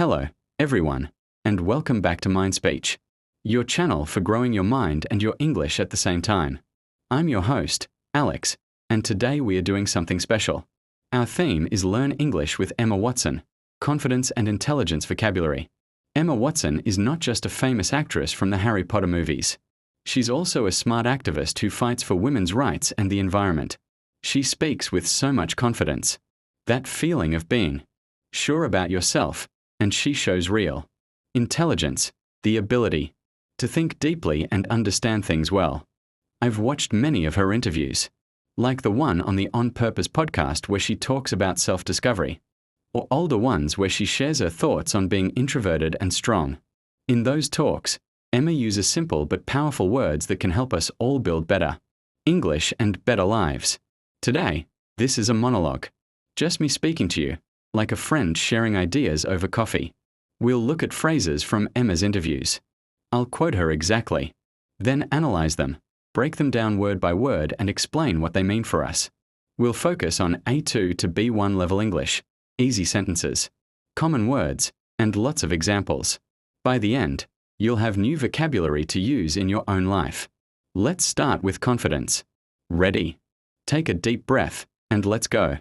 Hello, everyone, and welcome back to Mind Speech, your channel for growing your mind and your English at the same time. I'm your host, Alex, and today we are doing something special. Our theme is Learn English with Emma Watson, Confidence and Intelligence Vocabulary. Emma Watson is not just a famous actress from the Harry Potter movies. She's also a smart activist who fights for women's rights and the environment. She speaks with so much confidence. That feeling of being sure about yourself, and she shows real intelligence, the ability to think deeply and understand things well. I've watched many of her interviews, like the one on the On Purpose podcast where she talks about self-discovery, or older ones where she shares her thoughts on being introverted and strong. In those talks, Emma uses simple but powerful words that can help us all build better English and better lives. Today, this is a monologue. Just me speaking to you, like a friend sharing ideas over coffee. We'll look at phrases from Emma's interviews. I'll quote her exactly, then analyze them, break them down word by word and explain what they mean for us. We'll focus on A2 to B1 level English, easy sentences, common words, and lots of examples. By the end, you'll have new vocabulary to use in your own life. Let's start with confidence. Ready? Take a deep breath, and let's go.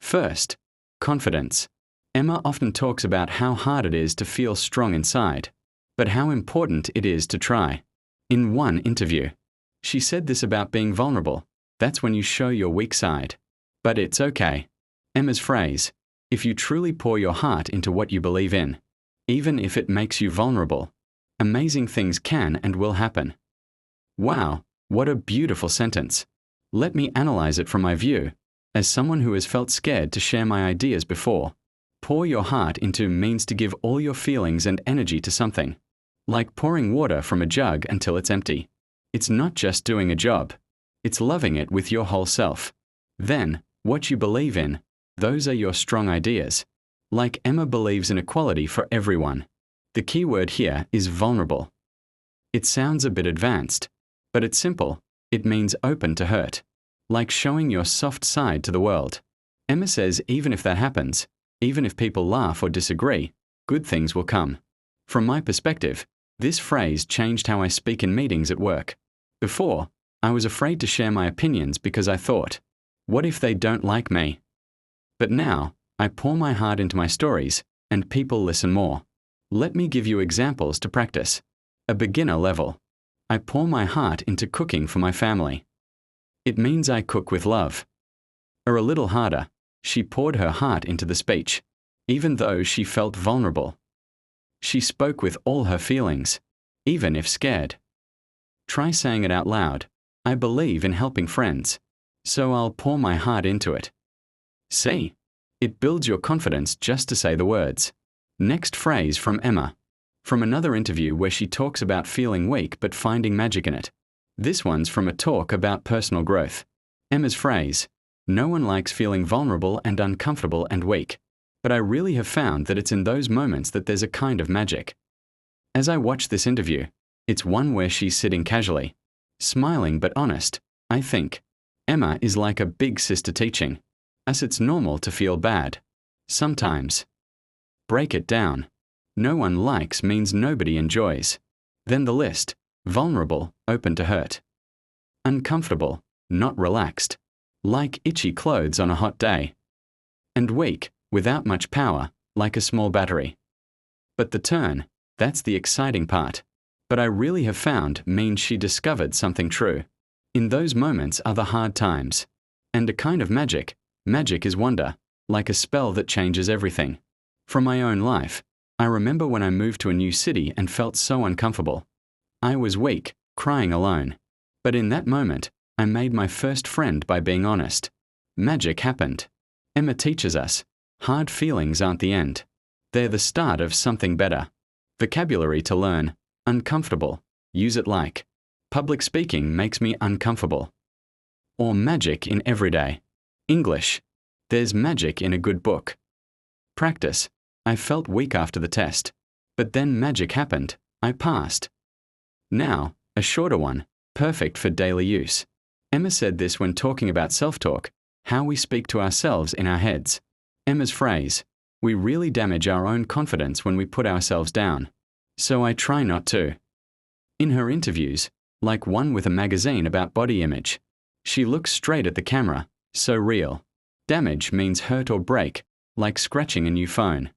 First, confidence. Emma often talks about how hard it is to feel strong inside, but how important it is to try. In one interview, she said this about being vulnerable. That's when you show your weak side. But it's okay. Emma's phrase, if you truly pour your heart into what you believe in, even if it makes you vulnerable, amazing things can and will happen. Wow, what a beautiful sentence. Let me analyze it from my view. As someone who has felt scared to share my ideas before, pour your heart into means to give all your feelings and energy to something. Like pouring water from a jug until it's empty. It's not just doing a job. It's loving it with your whole self. Then, what you believe in, those are your strong ideas. Like Emma believes in equality for everyone. The key word here is vulnerable. It sounds a bit advanced, but it's simple. It means open to hurt. Like showing your soft side to the world. Emma says even if that happens, even if people laugh or disagree, good things will come. From my perspective, this phrase changed how I speak in meetings at work. Before, I was afraid to share my opinions because I thought, what if they don't like me? But now, I pour my heart into my stories, and people listen more. Let me give you examples to practice. A beginner level. I pour my heart into cooking for my family. It means I cook with love. Or a little harder, she poured her heart into the speech, even though she felt vulnerable. She spoke with all her feelings, even if scared. Try saying it out loud. I believe in helping friends, so I'll pour my heart into it. See? It builds your confidence just to say the words. Next phrase from Emma. From another interview where she talks about feeling weak but finding magic in it. This one's from a talk about personal growth. Emma's phrase, no one likes feeling vulnerable and uncomfortable and weak, but I really have found that it's in those moments that there's a kind of magic. As I watch this interview, it's one where she's sitting casually, smiling but honest. I think Emma is like a big sister teaching us it's normal to feel bad. Sometimes. Break it down. No one likes means nobody enjoys. Then the list. Vulnerable, open to hurt. Uncomfortable, not relaxed. Like itchy clothes on a hot day. And weak, without much power, like a small battery. But the turn, that's the exciting part. But I really have found means she discovered something true. In those moments are the hard times. And a kind of magic. Magic is wonder, like a spell that changes everything. From my own life, I remember when I moved to a new city and felt so uncomfortable. I was weak, crying alone. But in that moment, I made my first friend by being honest. Magic happened. Emma teaches us, hard feelings aren't the end. They're the start of something better. Vocabulary to learn. Uncomfortable. Use it like. Public speaking makes me uncomfortable. Or magic in everyday. English. There's magic in a good book. Practice. I felt weak after the test. But then magic happened. I passed. Now, a shorter one, perfect for daily use. Emma said this when talking about self-talk, how we speak to ourselves in our heads. Emma's phrase, We really damage our own confidence when we put ourselves down. So I try not to. In her interviews, like one with a magazine about body image, she looks straight at the camera, so real. Damage means hurt or break, like scratching a new phone.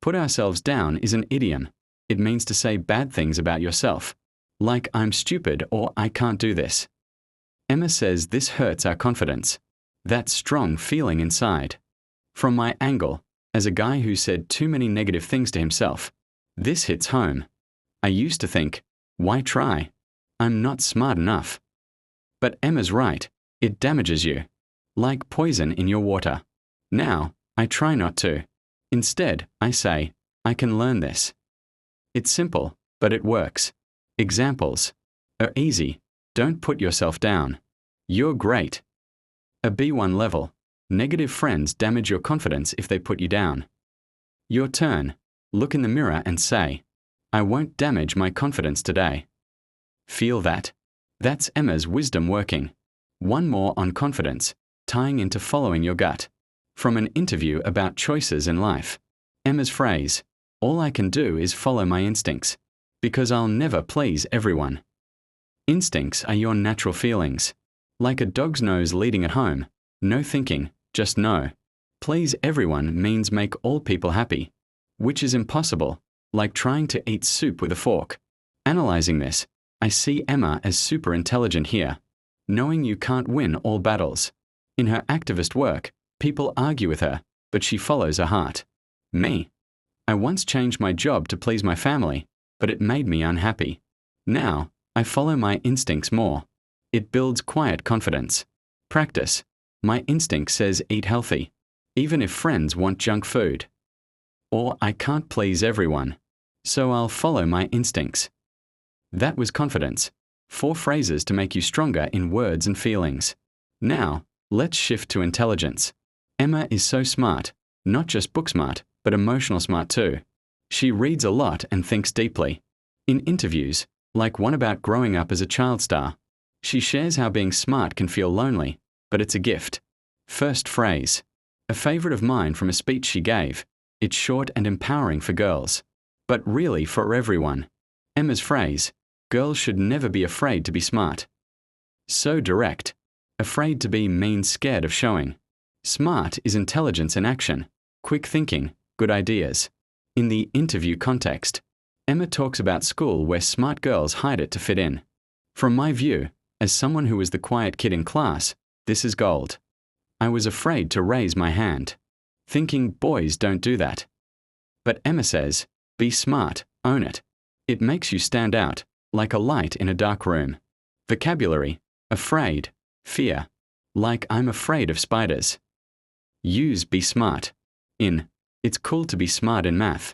Put ourselves down is an idiom. It means to say bad things about yourself, like I'm stupid or I can't do this. Emma says this hurts our confidence, that strong feeling inside. From my angle, as a guy who said too many negative things to himself, this hits home. I used to think, why try? I'm not smart enough. But Emma's right, it damages you, like poison in your water. Now, I try not to. Instead, I say, I can learn this. It's simple, but it works. Examples are easy. Don't put yourself down. You're great. A B1 level. Negative friends damage your confidence if they put you down. Your turn. Look in the mirror and say, I won't damage my confidence today. Feel that? That's Emma's wisdom working. One more on confidence, tying into following your gut. From an interview about choices in life. Emma's phrase, all I can do is follow my instincts, because I'll never please everyone. Instincts are your natural feelings. Like a dog's nose leading at home, no thinking, just know. Please everyone means make all people happy, which is impossible, like trying to eat soup with a fork. Analyzing this, I see Emma as super intelligent here, knowing you can't win all battles. In her activist work, people argue with her, but she follows her heart. Me. I once changed my job to please my family, but it made me unhappy. Now, I follow my instincts more. It builds quiet confidence. Practice. My instinct says eat healthy, even if friends want junk food. Or I can't please everyone, so I'll follow my instincts. That was confidence. 4 phrases to make you stronger in words and feelings. Now, let's shift to intelligence. Emma is so smart, not just book smart, but emotional smart too. She reads a lot and thinks deeply. In interviews, like one about growing up as a child star, she shares how being smart can feel lonely, but it's a gift. First phrase. A favorite of mine from a speech she gave. It's short and empowering for girls, but really for everyone. Emma's phrase, girls should never be afraid to be smart. So direct. Afraid to be means scared of showing. Smart is intelligence in action, quick thinking, good ideas. In the interview context, Emma talks about school where smart girls hide it to fit in. From my view, as someone who was the quiet kid in class, this is gold. I was afraid to raise my hand, thinking boys don't do that. But Emma says, be smart, own it. It makes you stand out, like a light in a dark room. Vocabulary, afraid, fear, like I'm afraid of spiders. Use be smart. In, it's cool to be smart in math.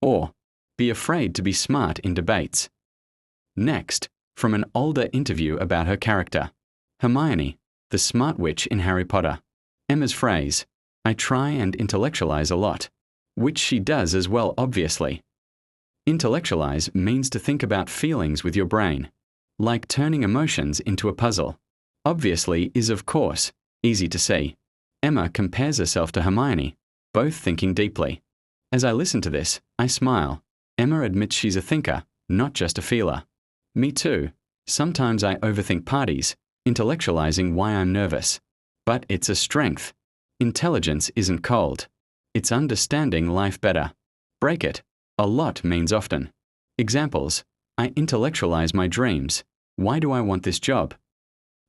Or, be afraid to be smart in debates. Next, from an older interview about her character. Hermione, the smart witch in Harry Potter. Emma's phrase, I try and intellectualize a lot, which she does as well obviously. Intellectualize means to think about feelings with your brain, like turning emotions into a puzzle. Obviously is of course, easy to see. Emma compares herself to Hermione, both thinking deeply. As I listen to this, I smile. Emma admits she's a thinker, not just a feeler. Me too. Sometimes I overthink parties, intellectualizing why I'm nervous. But it's a strength. Intelligence isn't cold. It's understanding life better. Break it. A lot means often. Examples. I intellectualize my dreams. Why do I want this job?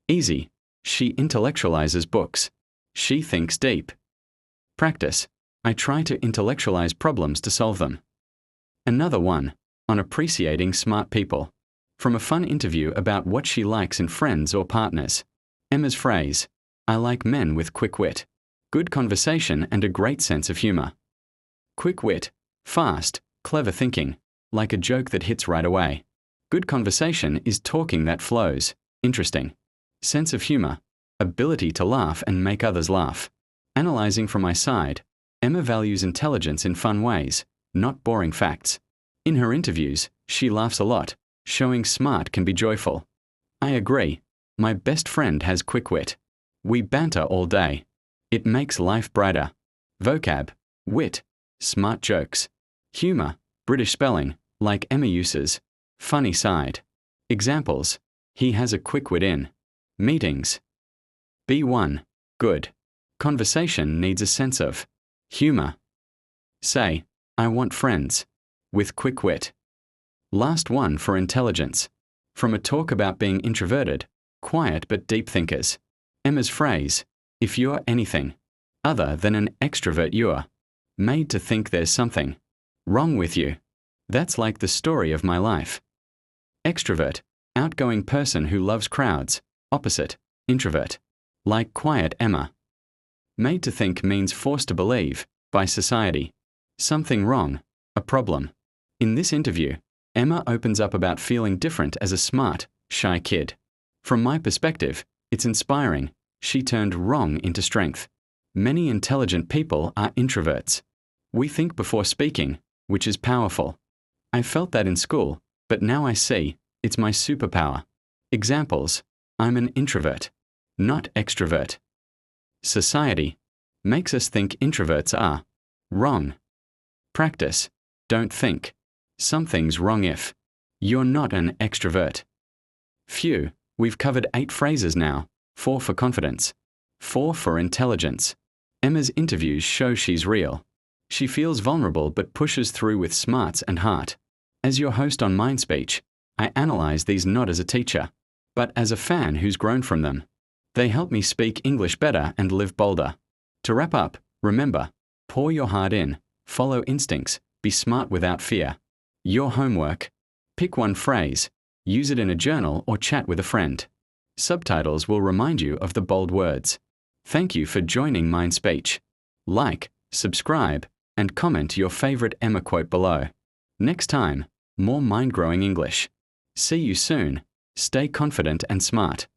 Easy. She intellectualizes books. She thinks deep. Practice. I try to intellectualize problems to solve them. Another one, on appreciating smart people. From a fun interview about what she likes in friends or partners. Emma's phrase, I like men with quick wit, good conversation and a great sense of humor. Quick wit, fast, clever thinking, like a joke that hits right away. Good conversation is talking that flows, interesting. Sense of humor, ability to laugh and make others laugh. Analyzing from my side, Emma values intelligence in fun ways, not boring facts. In her interviews, she laughs a lot, showing smart can be joyful. I agree. My best friend has quick wit. We banter all day. It makes life brighter. Vocab, wit, Smart jokes. Humor, British spelling, like Emma uses. Funny side. Examples. He has a quick wit in. Meetings. B1. Good. Conversation needs a sense of humor. Say, I want friends. With quick wit. Last one for intelligence. From a talk about being introverted, quiet but deep thinkers. Emma's phrase, if you're anything other than an extrovert, you're made to think there's something wrong with you. That's like the story of my life. Extrovert, outgoing person who loves crowds. Opposite, introvert. Like quiet Emma. Made to think means forced to believe, by society. Something wrong, a problem. In this interview, Emma opens up about feeling different as a smart, shy kid. From my perspective, it's inspiring. She turned wrong into strength. Many intelligent people are introverts. We think before speaking, which is powerful. I felt that in school, but now I see, it's my superpower. Examples. I'm an introvert, not extrovert. Society makes us think introverts are wrong. Practice. Don't think something's wrong if you're not an extrovert. Phew, we've covered 8 phrases now. 4 for confidence, 4 for intelligence. Emma's interviews show she's real. She feels vulnerable but pushes through with smarts and heart. As your host on MindSpeech, I analyze these not as a teacher, but as a fan who's grown from them. They help me speak English better and live bolder. To wrap up, remember, pour your heart in, follow instincts, be smart without fear. Your homework. Pick one phrase, use it in a journal or chat with a friend. Subtitles will remind you of the bold words. Thank you for joining MindSpeech. Like, subscribe, and comment your favorite Emma quote below. Next time, more mind-growing English. See you soon. Stay confident and smart.